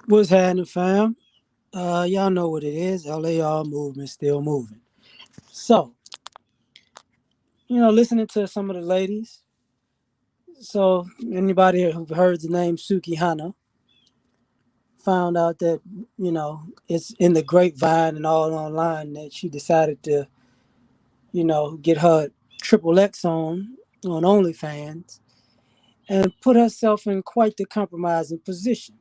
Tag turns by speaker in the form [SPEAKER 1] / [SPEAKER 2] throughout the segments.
[SPEAKER 1] What's happening, fam? Y'all know what it is. L.A.R. movement still moving. So, listening to some of the ladies. So, anybody who heard the name Suki Hana found out that, it's in the grapevine and all online that she decided to, get her triple X on OnlyFans and put herself in quite the compromising position.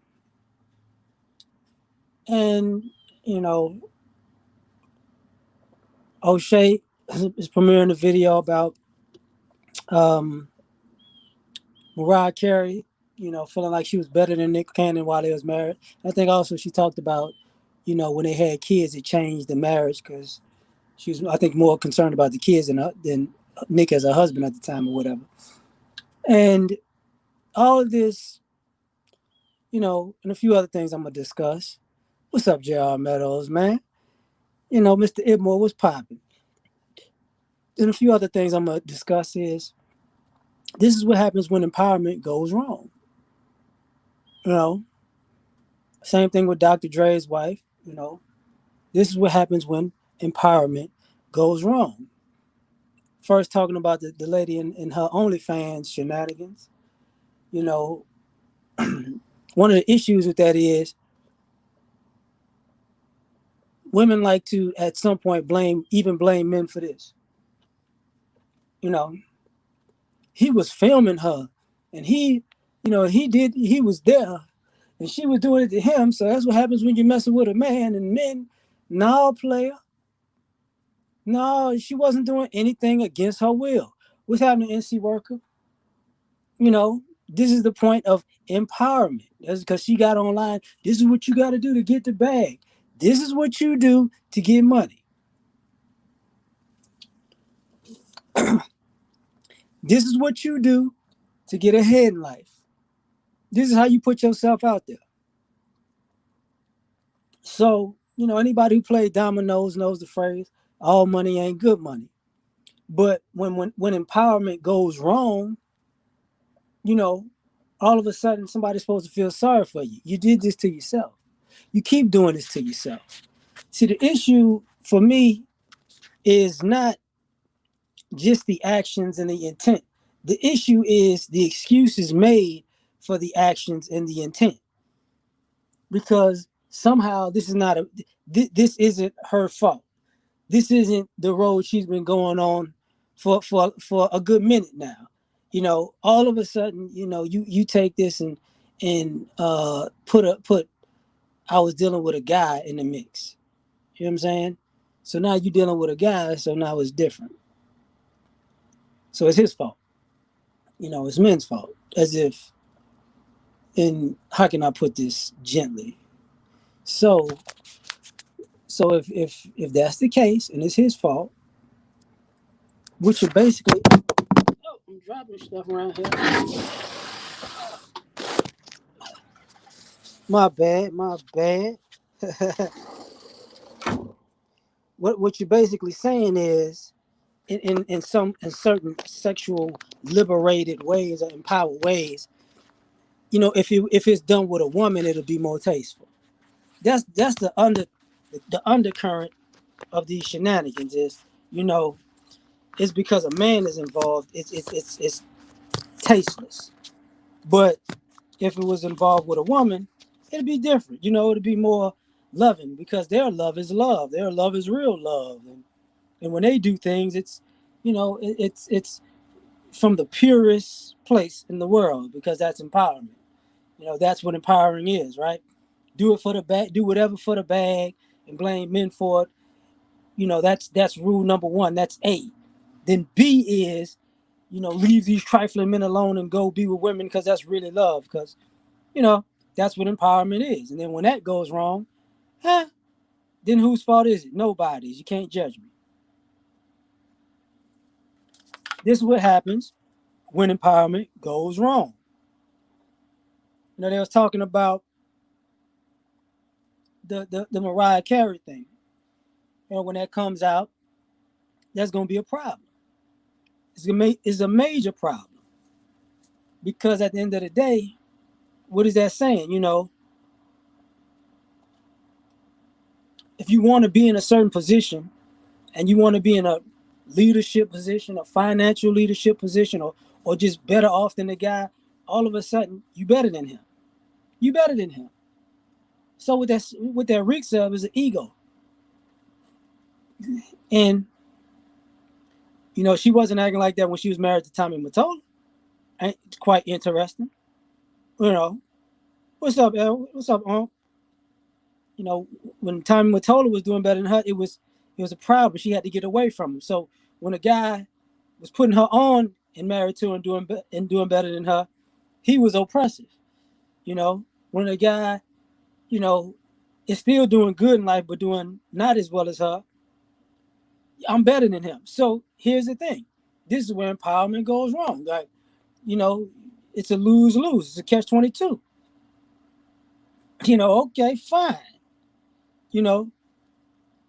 [SPEAKER 1] And, you know, O'Shea is premiering a video about um, Mariah Carey, feeling like she was better than Nick Cannon while they was married. I think also she talked about, when they had kids, it changed the marriage because she was, I think, more concerned about the kids than Nick as a husband at the time or whatever. And all of this, and a few other things I'm gonna discuss. What's up, J.R. Meadows, man? Mr. Idmore was popping. And a few other things I'm gonna discuss is this is what happens when empowerment goes wrong. You know, same thing with Dr. Dre's wife. This is what happens when empowerment goes wrong. First, talking about the lady in her OnlyFans shenanigans. You know, one of the issues with that is women like to, at some point, blame men for this. You know, he was filming her, and he was there, and she was doing it to him. So that's what happens when you're messing with a man. And men, no player, no, she wasn't doing anything against her will. What's happening, NC worker? This is the point of empowerment. That's because she got online. This is what you got to do to get the bag. This is what you do to get money. This is what you do to get ahead in life. This is how you put yourself out there. So, anybody who played dominoes knows the phrase, all money ain't good money. But when empowerment goes wrong, you know, all of a sudden somebody's supposed to feel sorry for you. You did this to yourself. You keep doing this to yourself. See, the issue for me is not just the actions and the intent. The issue is the excuses made for the actions and the intent. Because somehow this is not this isn't her fault. This isn't the road she's been going on for a good minute now. All of a sudden, you take this and put I was dealing with a guy in the mix. You know what I'm saying? So now you're dealing with a guy, so now it's different. So it's his fault. It's men's fault. As if, and how can I put this gently? So if that's the case and it's his fault, which are basically, oh, I'm dropping stuff around here. My bad, my bad. What you're basically saying is, in certain sexual liberated ways or empowered ways, if it's done with a woman, it'll be more tasteful. That's the undercurrent of these shenanigans is, it's because a man is involved. It's tasteless. But if it was involved with a woman, it'd be different. It'd be more loving because their love is love. Their love is real love, and when they do things, it's from the purest place in the world because that's empowerment. That's what empowering is, right? Do it for the bag, do whatever for the bag, and blame men for it. That's rule number one. That's A. Then B is, leave these trifling men alone and go be with women because that's really love. Because that's what empowerment is. And then when that goes wrong, huh, then whose fault is it? Nobody's. You can't judge me. This is what happens when empowerment goes wrong. They was talking about the Mariah Carey thing. When that comes out, that's going to be a problem. It's a major problem because at the end of the day, what is that saying? if you want to be in a certain position and you want to be in a leadership position, a financial leadership position, or just better off than the guy, all of a sudden you better than him. You better than him. So with that Rick sub is an ego. And she wasn't acting like that when she was married to Tommy Mottola. It's quite interesting. What's up, El? What's up, Unc? When Tommy Mottola was doing better than her, it was a problem. She had to get away from him. So when a guy was putting her on and married to her and doing better than her, he was oppressive. When a guy, is still doing good in life but doing not as well as her, I'm better than him. So here's the thing. This is where empowerment goes wrong. Like, it's a lose-lose. It's a catch-22. Okay, fine.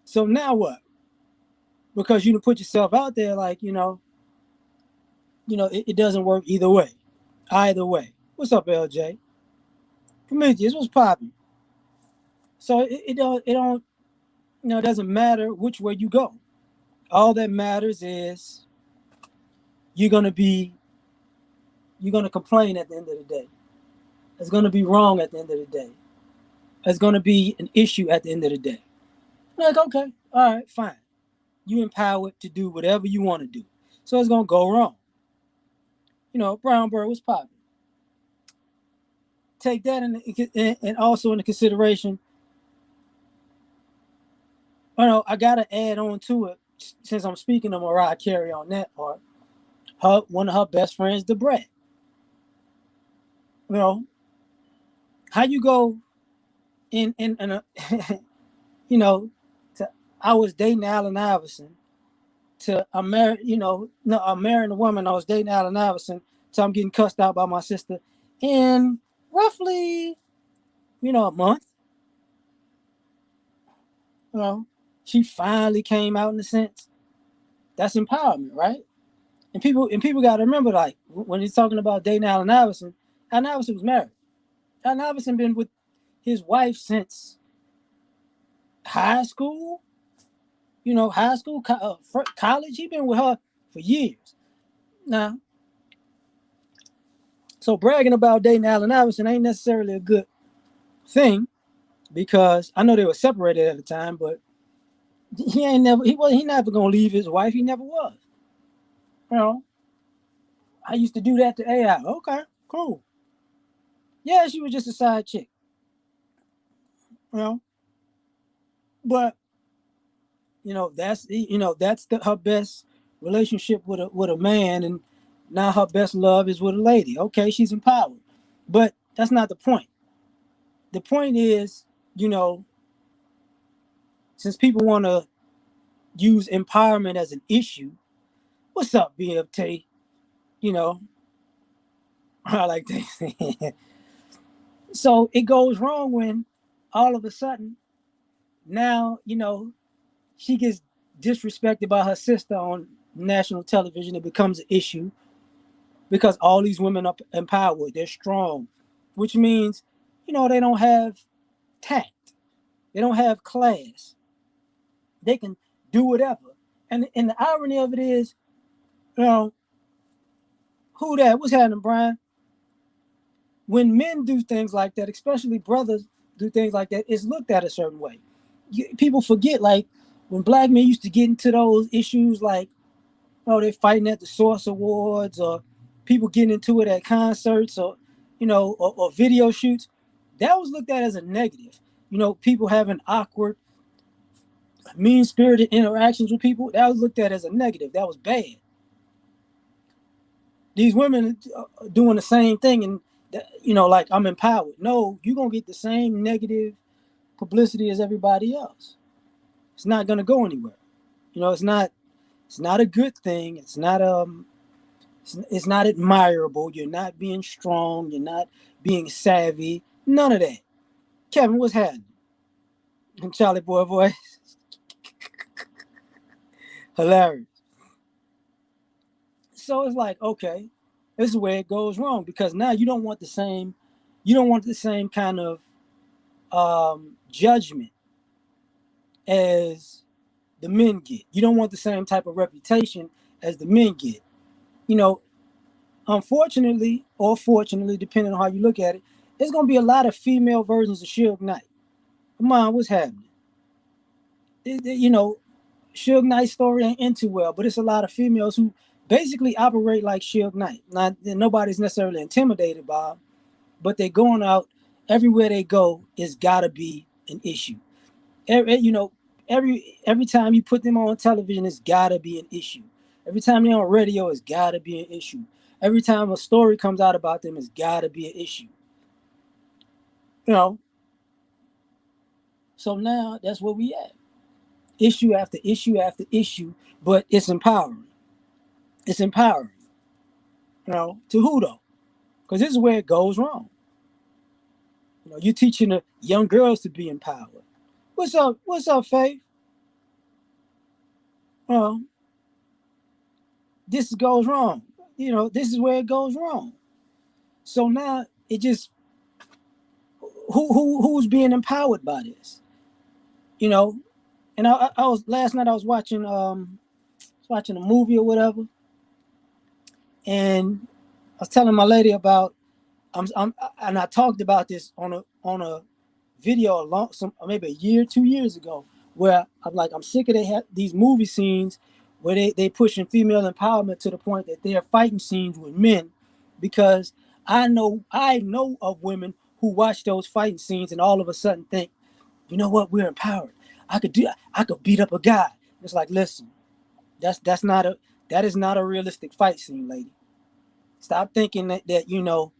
[SPEAKER 1] So now what? Because you put yourself out there like, it doesn't work either way. Either way. What's up, LJ? Prometheus, what's popping? So it doesn't matter which way you go. All that matters is you're gonna complain at the end of the day. It's gonna be wrong at the end of the day. It's gonna be an issue at the end of the day. Like, okay, all right, fine. You empowered to do whatever you want to do. So it's gonna go wrong. Brown Bird was popping. Take that and also into consideration. I gotta add on to it since I'm speaking of Mariah Carey on that part. One of her best friends, Debray. How you go in a, to I was dating Allen Iverson to I'm married, no, I'm marrying a woman. I was dating Allen Iverson, so I'm getting cussed out by my sister in roughly, a month. She finally came out in a sense. That's empowerment, right? And people got to remember, like, when he's talking about dating Allen Iverson was married. Allen Iverson been with his wife since high school. High school, college. He been with her for years. Now, so bragging about dating Allen Iverson ain't necessarily a good thing, because I know they were separated at the time, but he never gonna leave his wife. He never was. I used to do that to AI. Okay, cool. Yeah, she was just a side chick. But that's her best relationship with a man, and now her best love is with a lady. Okay, she's empowered, but that's not the point. The point is, since people want to use empowerment as an issue, what's up, BFT? I like that. So it goes wrong when all of a sudden now, she gets disrespected by her sister on national television. It becomes an issue because all these women are empowered. They're strong, which means, they don't have tact. They don't have class. They can do whatever. And the irony of it is, who that? What's happening, Brian? When men do things like that, especially brothers do things like that, it's looked at a certain way. People forget, like, when black men used to get into those issues, like, they're fighting at the Source Awards, or people getting into it at concerts, or or video shoots, that was looked at as a negative. People having awkward, mean-spirited interactions with people, that was looked at as a negative. That was bad. These women are doing the same thing, and like, I'm empowered. No, you're gonna get the same negative publicity as everybody else. It's not gonna go anywhere. It's not a good thing. It's not admirable. You're not being strong. You're not being savvy. None of that. Kevin, what's happening? And Charlie Boy voice. Hilarious. So it's like, okay, this is where it goes wrong, because now you don't want the same kind of judgment as the men get. You don't want the same type of reputation as the men get. You know, unfortunately or fortunately, depending on how you look at it, there's gonna be a lot of female versions of Suge Knight. Come on, what's happening? You know, Suge Knight's story ain't into well, but it's a lot of females who basically operate like Suge Knight. Not nobody's necessarily intimidated by them, but they're going out everywhere they go. It's gotta be an issue. You know, every time you put them on television, it's gotta be an issue. Every time they're on radio, it's gotta be an issue. Every time a story comes out about them, it's gotta be an issue. You know, so now that's where we at. Issue after issue after issue, but it's empowering. It's empowering. You know, to who though? Because this is where it goes wrong. You know, you're teaching the young girls to be empowered. What's up? What's up, Faith? Um, this goes wrong. You know, this is where it goes wrong. So now it just who's being empowered by this? You know, and I was last night I was watching a movie or whatever, and I was telling my lady about I'm and I talked about this on a video a long some maybe a year 2 years ago where I'm like I'm sick of these movie scenes where they pushing female empowerment to the point that they're fighting scenes with men because I know of women who watch those fighting scenes and all of a sudden think, you know what, we're empowered. I could beat up a guy. It's like, listen, that's not a that is not a realistic fight scene, lady. Stop thinking that you know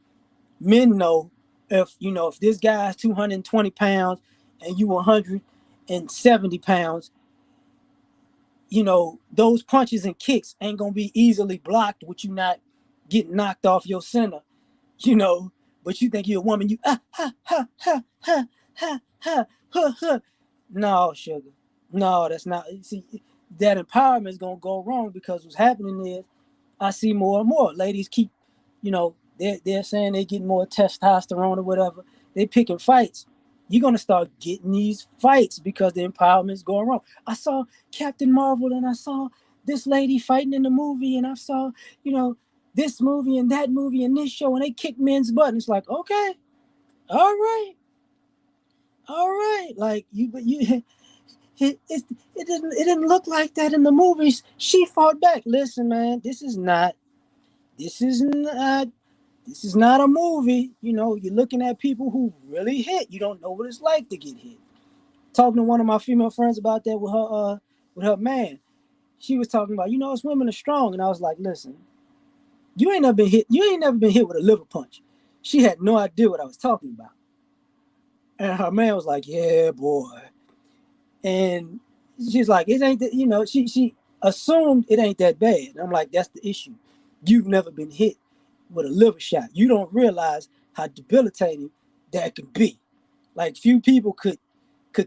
[SPEAKER 1] men know if this guy's 220 pounds and you 170 pounds, those punches and kicks ain't gonna be easily blocked with you not getting knocked off your center, you know. But you think you're a woman, you ha ha ha ha ha ha ha ha. No, sugar. No, that's not. See, that empowerment is gonna go wrong because what's happening is I see more and more ladies keep, they're saying they get more testosterone or whatever. They picking fights. You're gonna start getting these fights because the empowerment's going wrong. I saw Captain Marvel and I saw this lady fighting in the movie and I saw, you know, this movie and that movie and this show and they kick men's butt. And it's like, okay, all right, all right. Like you it didn't look like that in the movies. She fought back. Listen, man, this is not this is not a movie. You're looking at people who really hit. You don't know what it's like to get hit. Talking to one of my female friends about that with her man. She was talking about, us women are strong. And I was like, listen, you ain't never been hit. You ain't never been hit with a liver punch. She had no idea what I was talking about. And her man was like, yeah, boy. And she's like, it ain't that, she assumed it ain't that bad. And I'm like, that's the issue. You've never been hit with a liver shot. You don't realize how debilitating that could be. Like few people could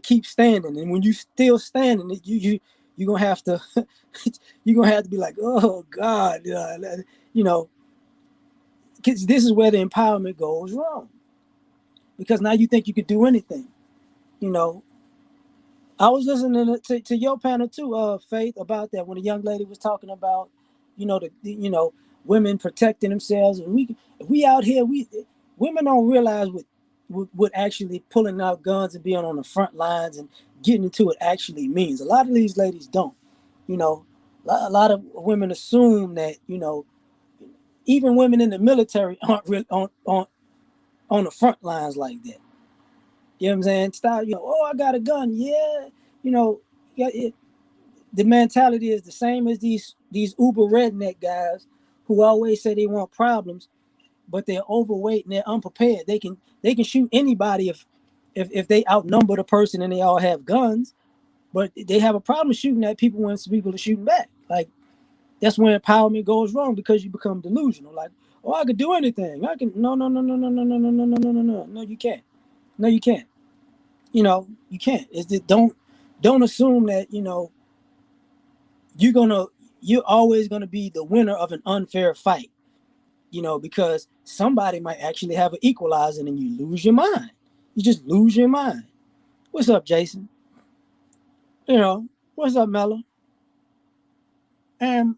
[SPEAKER 1] keep standing, and when you still standing, you're gonna have to you're gonna have to be like, oh God, because this is where the empowerment goes wrong. Because now you think you could do anything. You know, I was listening to your panel too, Faith, about that when a young lady was talking about, women protecting themselves, and if we out here, women don't realize what actually pulling out guns and being on the front lines and getting into it actually means. A lot of these ladies don't. You know, a lot of women assume that even women in the military aren't really on the front lines like that. You know what I'm saying? Stop, oh, I got a gun. Yeah, yeah, the mentality is the same as these uber redneck guys who always say they want problems, but they're overweight and they're unprepared. They can shoot anybody if they outnumber the person and they all have guns, but they have a problem shooting at people when people are shooting back. Like that's when empowerment goes wrong because you become delusional. Like, oh, I could do anything. I can no, you can't. No, you can't. You can't. It's that don't assume that you're gonna you're always gonna be the winner of an unfair fight. Because somebody might actually have an equalizer and you lose your mind. You just lose your mind. What's up, Jason? You know, what's up, Mella? And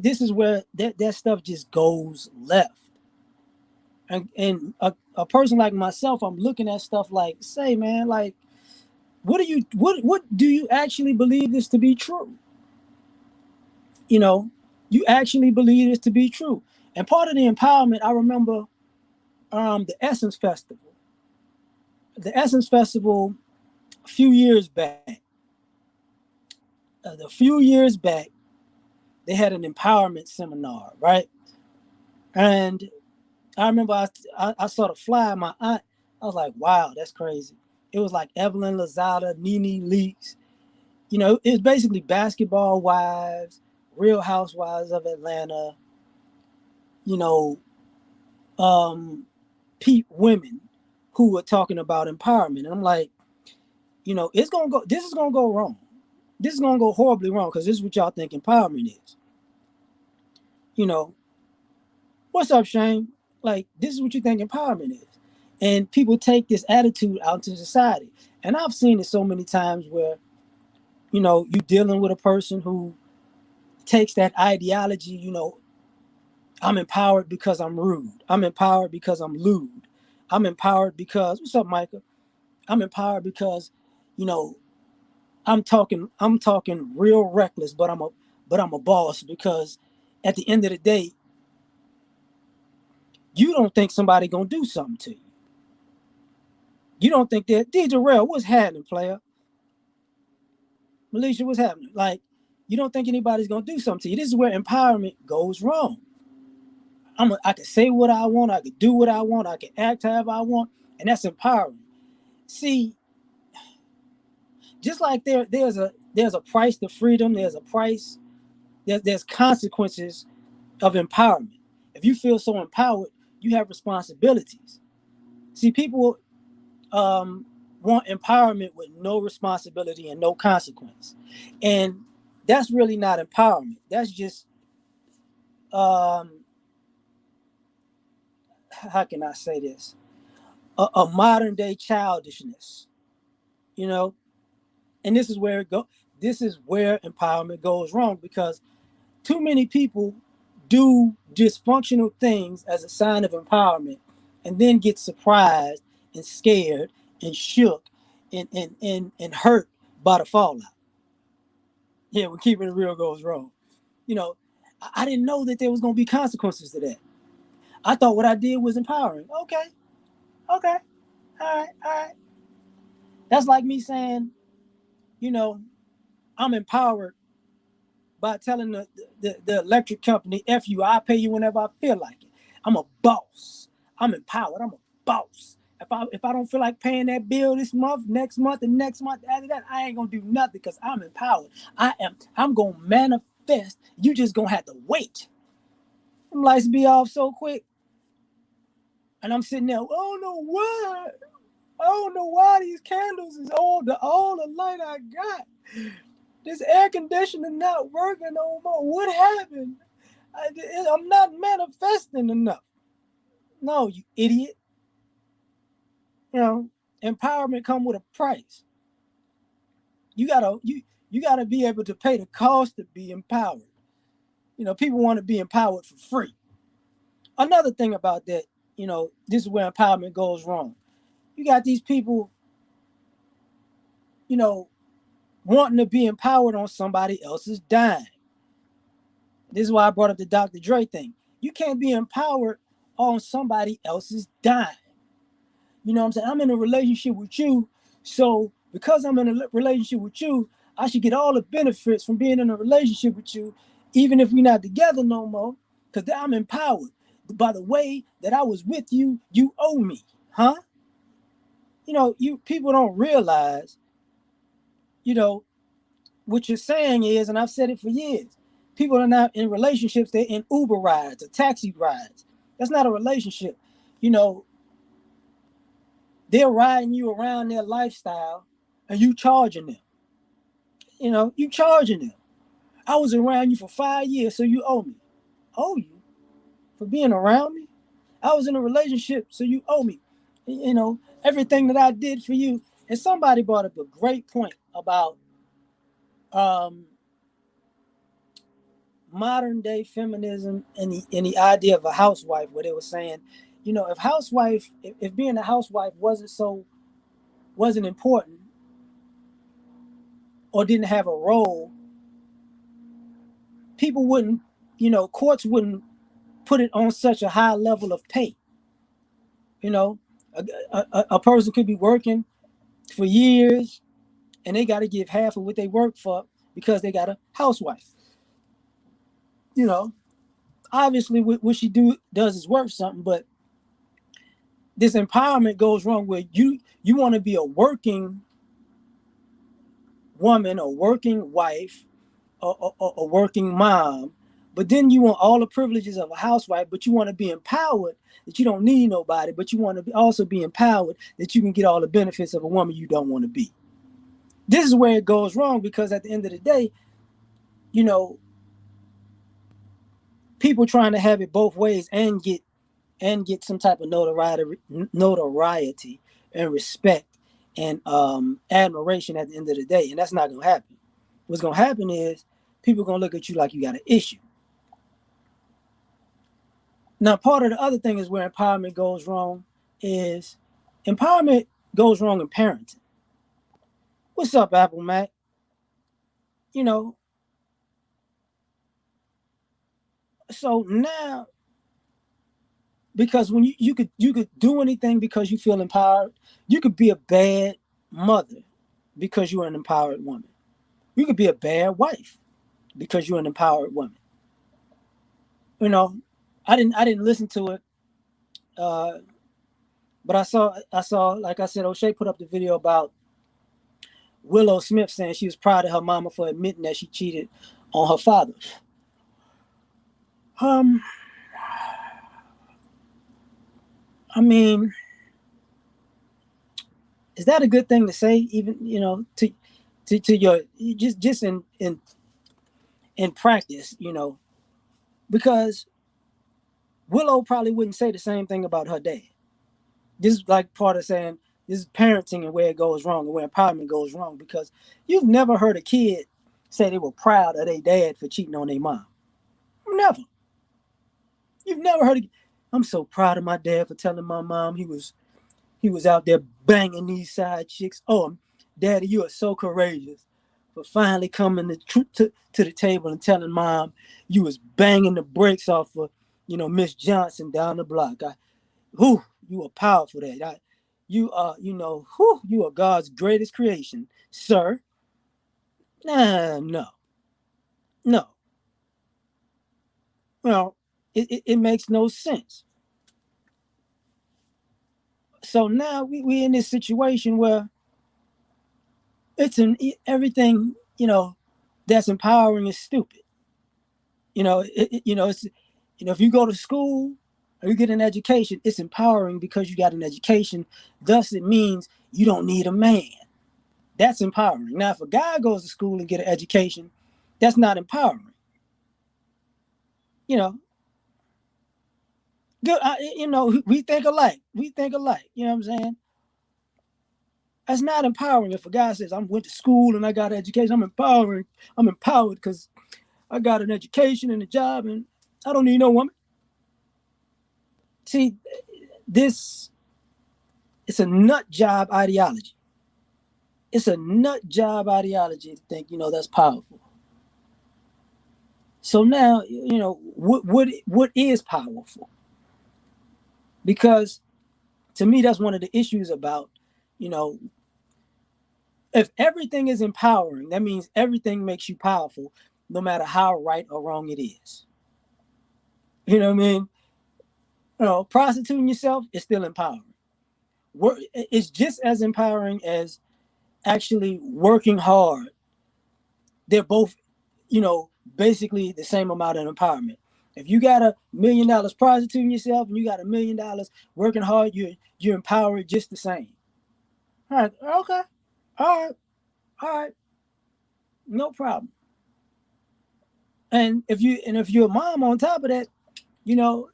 [SPEAKER 1] this is where that stuff just goes left. And a person like myself, I'm looking at stuff like, say, man, like, what do you actually believe this to be true? You know, you actually believe this to be true. And part of the empowerment, I remember the Essence Festival. The Essence Festival a few years back. A few years back, they had an empowerment seminar, right? And I remember I saw the flyer. My aunt, I was like, wow, that's crazy. It was like Evelyn Lozada, Nene Leakes. You know, it was basically basketball wives, Real Housewives of Atlanta. You know, um, peep women who were talking about empowerment. And I'm like, you know, it's gonna go. This is gonna go wrong. This is gonna go horribly wrong because this is what y'all think empowerment is. You know, what's up, Shane? Like, this is what you think empowerment is. And people take this attitude out to society. And I've seen it so many times where, you know, you dealing with a person who takes that ideology, you know, I'm empowered because I'm rude. I'm empowered because I'm lewd. I'm empowered because, what's up, Micah? I'm empowered because, you know, I'm talking real reckless, but I'm a boss because at the end of the day, you don't think somebody gonna do something to you. You don't think that DJ Rail, what's happening, player? Malaysia, what's happening? Like, you don't think anybody's gonna do something to you. This is where empowerment goes wrong. I can say what I want, I can do what I want, I can act however I want, and that's empowering. See, just like there's a price to freedom, there's a price, there's consequences of empowerment. If you feel so empowered, you have responsibilities. See, people um, want empowerment with no responsibility and no consequence, and that's really not empowerment. That's just how can I say this? A modern day childishness, you know. And this is where it go. This is where empowerment goes wrong because too many people do dysfunctional things as a sign of empowerment and then get surprised and scared and shook and hurt by the fallout. Yeah, when keeping it real goes wrong. You know, I didn't know that there was going to be consequences to that. I thought what I did was empowering. Okay, okay, all right. That's like me saying, you know, I'm empowered by telling the electric company, F you, I pay you whenever I feel like it. I'm a boss. I'm empowered. I'm a boss. If I don't feel like paying that bill this month, next month, and next month after that, I ain't gonna do nothing because I'm empowered. I'm gonna manifest. You just gonna have to wait. Them lights be off so quick. And I'm sitting there, oh no why? I don't know why these candles is all the light I got. This air conditioner not working no more. What happened? I'm not manifesting enough. No, you idiot. You know, empowerment come with a price. You gotta be able to pay the cost to be empowered. You know, people want to be empowered for free. Another thing about that, you know, this is where empowerment goes wrong. You got these people, you know, wanting to be empowered on somebody else's dime. This is why I brought up the Dr. Dre thing. You can't be empowered on somebody else's dime. You know what I'm saying? I'm in a relationship with you. So because I'm in a relationship with you, I should get all the benefits from being in a relationship with you, even if we're not together no more, because I'm empowered. By the way that I was with you, you owe me. Huh? You know, you people don't realize, you know, what you're saying is, and I've said it for years, people are not in relationships, they're in Uber rides or taxi rides. That's not a relationship. You know, they're riding you around their lifestyle and you charging them. You know, you charging them. I was around you for 5 years, so you owe me. Owe you for being around me? I was in a relationship, so you owe me. You know, everything that I did for you. And somebody brought up a great point about um, modern day feminism and the idea of a housewife, where they were saying, if being a housewife wasn't important or didn't have a role, people wouldn't, courts wouldn't put it on such a high level of pay. You know, a person could be working for years and they got to give half of what they work for because they got a housewife. You know, obviously what she does is worth something, but this empowerment goes wrong where you want to be a working woman, a working wife, a working mom, but then you want all the privileges of a housewife, but you want to be empowered that you don't need nobody, but you want to also be empowered that you can get all the benefits of a woman you don't want to be. This is where it goes wrong, because at the end of the day, you know, people trying to have it both ways and get some type of notoriety and respect and admiration at the end of the day, and that's not gonna happen. What's gonna happen is people are gonna look at you like you got an issue. Now, part of the other thing is where empowerment goes wrong is empowerment goes wrong in parenting. What's up, Apple Mac? You know, so now, because when you could do anything because you feel empowered, you could be a bad mother because you're an empowered woman. You could be a bad wife because you're an empowered woman. You know, I didn't listen to it, uh, but I saw like I said, O'Shea put up the video about Willow Smith saying she was proud of her mama for admitting that she cheated on her father. Um, I mean, is that a good thing to say? Even to your just in practice, because Willow probably wouldn't say the same thing about her dad. This is like part of saying this is parenting and where it goes wrong and where empowerment goes wrong, because you've never heard a kid say they were proud of their dad for cheating on their mom. Never. You've never heard. I'm so proud of my dad for telling my mom he was out there banging these side chicks. Oh, Daddy, you are so courageous for finally coming to the table and telling mom you was banging the brakes off of Miss Johnson down the block. You are powerful. You are you are God's greatest creation, sir. Nah, no, no. Well, it makes no sense. So now we in this situation where it's an everything that's empowering is stupid. It's if you go to school or you get an education, it's empowering because you got an education. Thus, it means you don't need a man. That's empowering. Now, if a guy goes to school and get an education, that's not empowering. You know, good. We think alike. We think alike. You know what I'm saying? That's not empowering. If a guy says, "I went to school and I got an education," I'm empowering. I'm empowered because I got an education and a job, and I don't need no woman. See, this it's a nut job ideology. It's a nut job ideology to think that's powerful. So now what is powerful? Because to me, that's one of the issues about you know if everything is empowering, that means everything makes you powerful, no matter how right or wrong it is. You know what I mean? Prostituting yourself is still empowering. It's just as empowering as actually working hard. They're both, basically the same amount of empowerment. If you got $1 million prostituting yourself and you got $1 million working hard, you're empowered just the same. All right, okay, all right, all right, no problem. And if you're a mom on top of that, you know,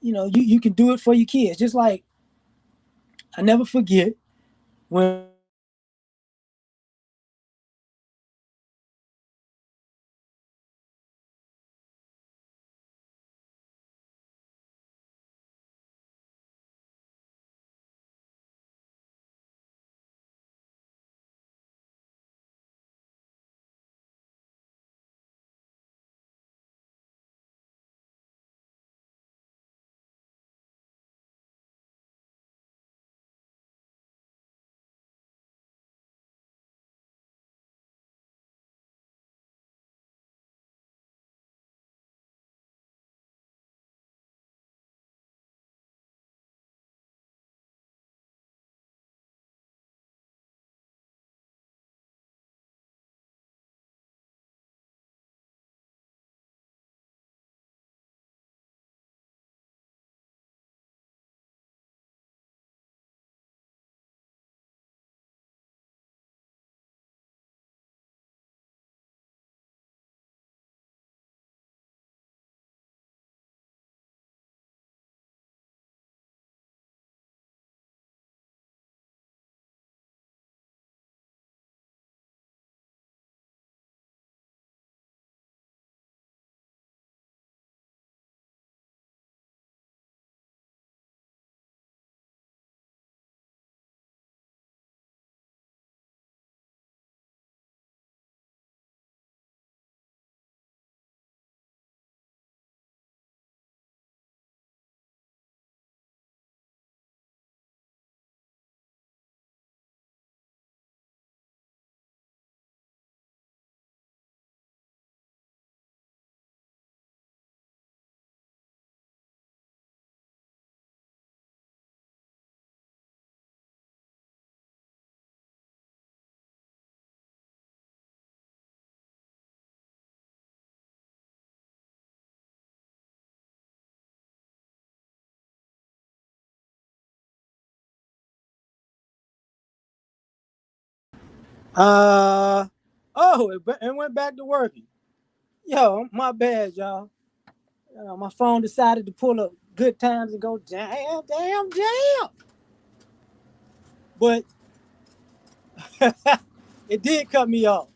[SPEAKER 1] you can do it for your kids. Just like I never forget when Uh oh, it went back to working. Yo, my bad, y'all. My phone decided to pull up good times and go damn, damn, damn. But it did cut me off.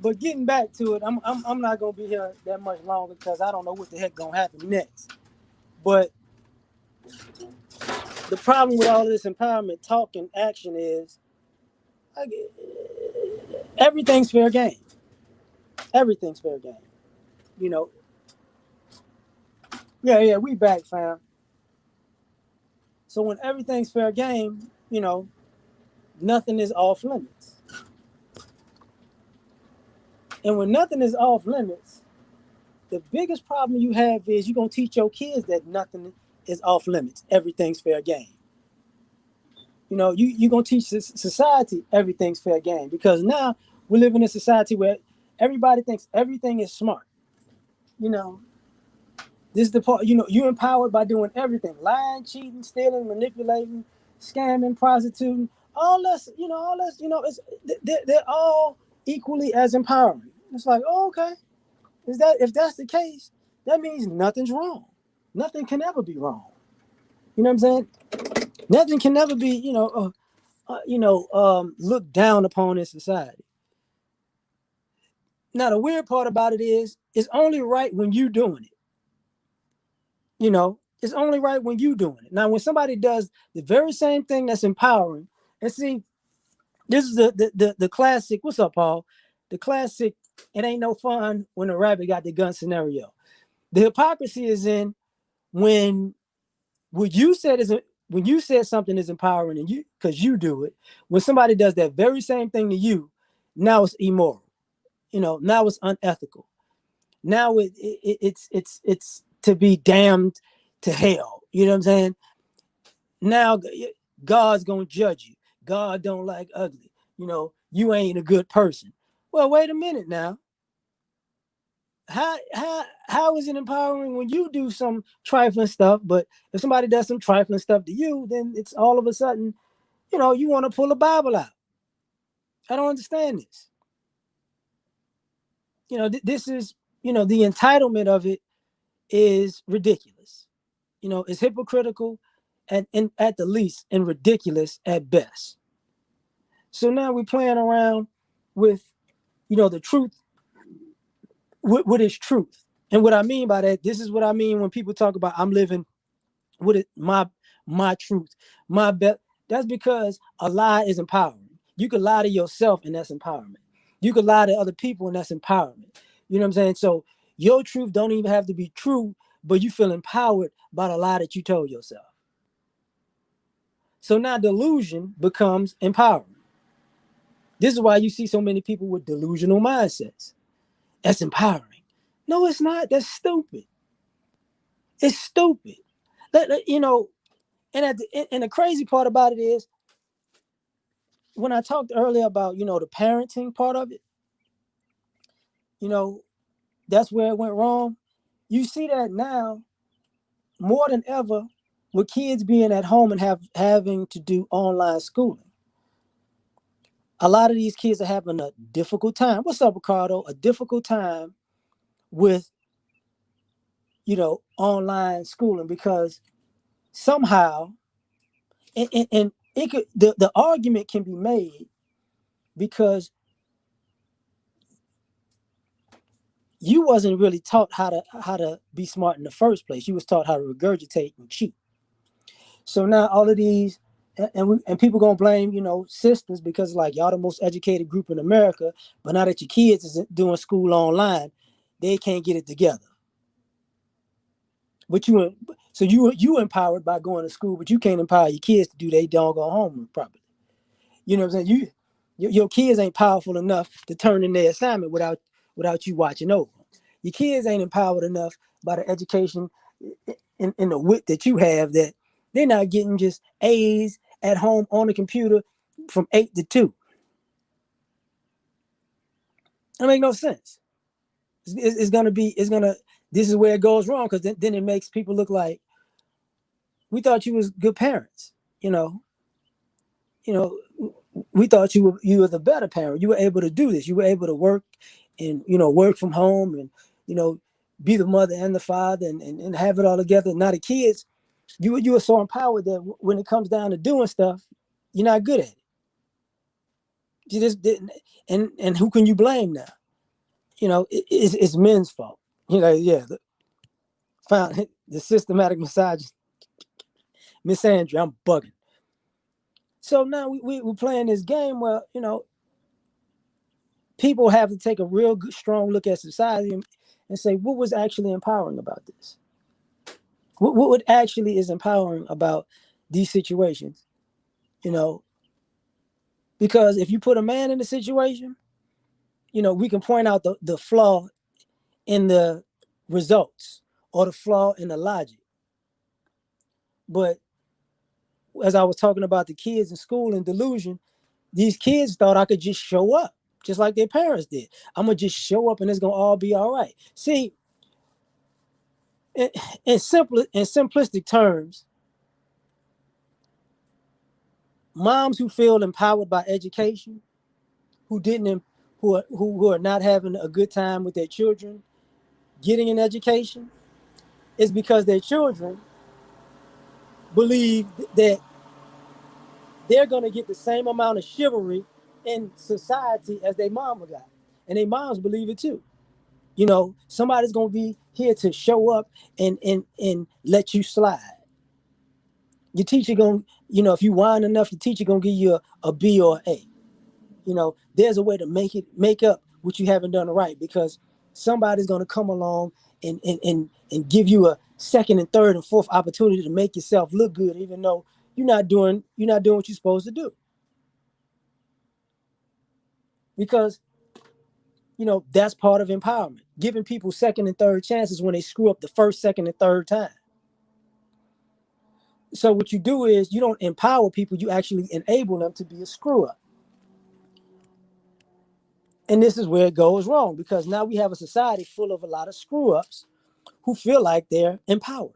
[SPEAKER 1] But getting back to it, I'm not gonna be here that much longer because I don't know what the heck gonna happen next. But the problem with all of this empowerment talk and action is like, everything's fair game. Everything's fair game. You know, yeah, we back, fam. So when everything's fair game, nothing is off limits. And when nothing is off limits, the biggest problem you have is you're gonna teach your kids that nothing is off limits. Everything's fair game. You're gonna teach society everything's fair game because now we live in a society where everybody thinks everything is smart. You know, this is the part. You're empowered by doing everything: lying, cheating, stealing, manipulating, scamming, prostituting. All this, all this, it's they're all equally as empowering. It's like, oh, okay, if that's the case, that means nothing's wrong. Nothing can ever be wrong. You know what I'm saying? Nothing can never be, looked down upon in society. Now, the weird part about it is, it's only right when you doing it. It's only right when you doing it. Now, when somebody does the very same thing that's empowering, and see, this is the classic. What's up, Paul? The classic. It ain't no fun when the rabbit got the gun scenario. The hypocrisy is in when what you said is when you said something is empowering and you because you do it. When somebody does that very same thing to you, now it's immoral. Now it's unethical. Now it's to be damned to hell. You know what I'm saying? Now God's gonna judge you. God don't like ugly. You ain't a good person. Well, wait a minute now. How is it empowering when you do some trifling stuff, but if somebody does some trifling stuff to you, then it's all of a sudden, you want to pull a Bible out. I don't understand this. This is, the entitlement of it is ridiculous. It's hypocritical and at the least and ridiculous at best. So now we're playing around with, the truth. What is truth? And what I mean by that, this is what I mean when people talk about I'm living with it, my truth, my best. That's because a lie is empowering. You could lie to yourself and that's empowerment. You could lie to other people and that's empowerment. You know what I'm saying? So your truth don't even have to be true, but you feel empowered by the lie that you told yourself. So now delusion becomes empowering. This is why you see so many people with delusional mindsets. That's empowering. No, it's not. That's stupid. It's stupid. And the crazy part about it is when I talked earlier about, the parenting part of it, you know, that's where it went wrong. You see that now more than ever with kids being at home and having to do online schooling. A lot of these kids are having a difficult time. What's up, Ricardo? A difficult time with, online schooling because somehow, and it could, the argument can be made because you wasn't really taught how to be smart in the first place. You was taught how to regurgitate and cheat. So now all of these and people gonna blame systems because like y'all the most educated group in America, but now that your kids is doing school online, they can't get it together. But you empowered by going to school, but you can't empower your kids to do their doggone homework properly. You know what I'm saying? Your kids ain't powerful enough to turn in their assignment without you watching over them. Your kids ain't empowered enough by the education in the wit that you have that they're not getting just A's at home on the computer from 8 to 2. That make no sense. This is where it goes wrong because then it makes people look like we thought you was good parents. you know, we thought you were the better parent. You were able to do this. You were able to work and, work from home and, you know, be the mother and the father and have it all together. Now the kids, you were so empowered that when it comes down to doing stuff, you're not good at it. You just didn't. And who can you blame now? It's men's fault. Yeah, found the systematic massage. Miss Andrew, I'm bugging. So now we're playing this game where, people have to take a real good, strong look at society and say, what was actually empowering about this? What actually is empowering about these situations? You know, because if you put a man in a situation, we can point out the flaw in the results or the flaw in the logic. But as I was talking about the kids in school in Delusion, these kids thought I could just show up, just like their parents did. I'm gonna just show up and it's gonna all be all right. See, in simplistic terms, moms who feel empowered by education, who didn't, who are not having a good time with their children getting an education, is because their children believe that they're gonna get the same amount of chivalry in society as their mama got, and their moms believe it too. Somebody's gonna be here to show up and let you slide. Your teacher gonna, if you whine enough, your teacher gonna give you a B or A. There's a way to make up what you haven't done right, because somebody's gonna come along and give you a second and third and fourth opportunity to make yourself look good, even though you're not doing what you're supposed to do. Because that's part of empowerment, giving people second and third chances when they screw up the first, second, and third time. So what you do is you don't empower people, you actually enable them to be a screw up. And this is where it goes wrong, because now we have a society full of a lot of screw ups who feel like they're empowered.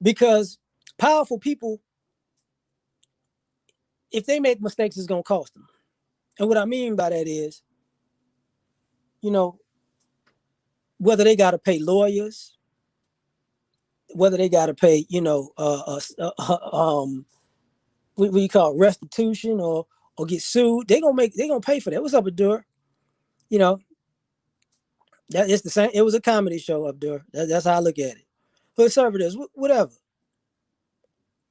[SPEAKER 1] Because powerful people, if they make mistakes, it's going to cost them. And what I mean by that is, you know, whether they got to pay lawyers, whether they got to pay, what you call restitution, or get sued, they gonna pay for that. What's up, Abdur? You know, that it's the same. It was a comedy show, Abdur. That's how I look at it. Hood servitors, whatever.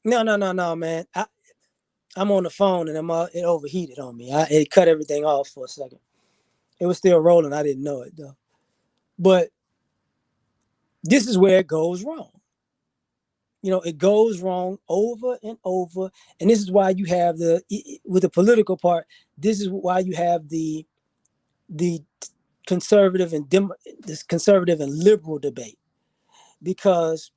[SPEAKER 1] No, no, no, no, man. I'm on the phone and it overheated on me. It cut everything off for a second. It was still rolling. I didn't know it though. But this is where it goes wrong. It goes wrong over and over, and this is why you have with the political part. This is why you have the conservative and this conservative and liberal debate, because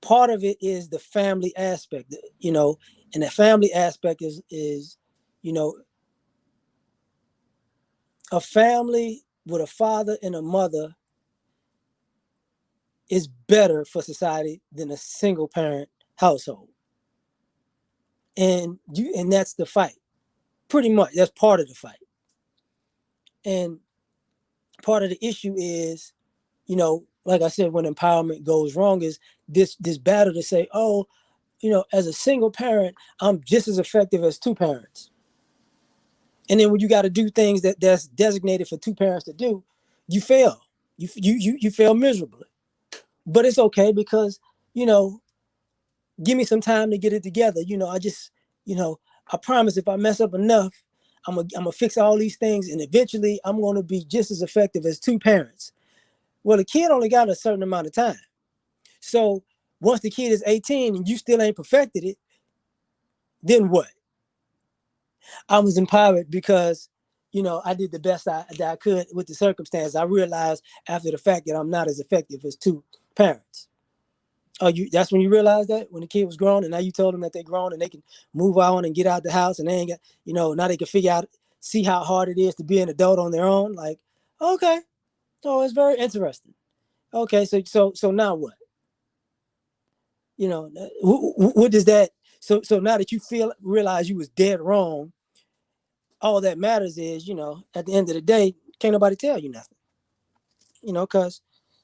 [SPEAKER 1] part of it is the family aspect, and the family aspect is you know a family with a father and a mother is better for society than a single parent household. And that's the fight. Pretty much that's part of the fight. And part of the issue is, like I said, when empowerment goes wrong, is this battle to say, oh, as a single parent, I'm just as effective as two parents. And then when you got to do things that's designated for two parents to do, you fail. You fail miserably. But it's okay, because you know, give me some time to get it together. I promise, if I mess up enough, I'm gonna fix all these things, and eventually I'm gonna be just as effective as two parents. Well, the kid only got a certain amount of time. So once the kid is 18 and you still ain't perfected it, then what? I was empowered because, I did the best that I could with the circumstance. I realized after the fact that I'm not as effective as two parents. Oh, that's when you realize that, when the kid was grown, and now you told them that they're grown and they can move on and get out the house, and they ain't got, now they can see how hard it is to be an adult on their own. Like, okay, so it's very interesting. Okay, so now what? You know, what does that? So now that you realize you was dead wrong, all that matters is, at the end of the day, can't nobody tell you nothing. Because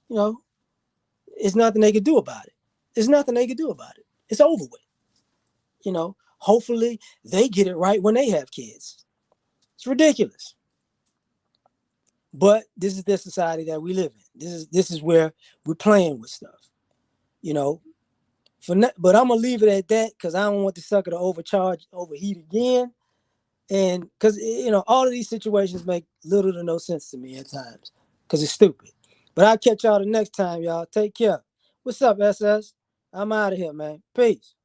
[SPEAKER 1] you know it's nothing they could do about it. It's nothing they could do about it. It's over with. Hopefully they get it right when they have kids. It's ridiculous. But this is the society that we live in. This is where we're playing with stuff. You know, but I'm gonna leave it at that because I don't want the sucker to overheat again. And because all of these situations make little to no sense to me at times because it's stupid. But I'll catch y'all the next time, y'all. Take care. What's up, SS? I'm out of here, man. Peace.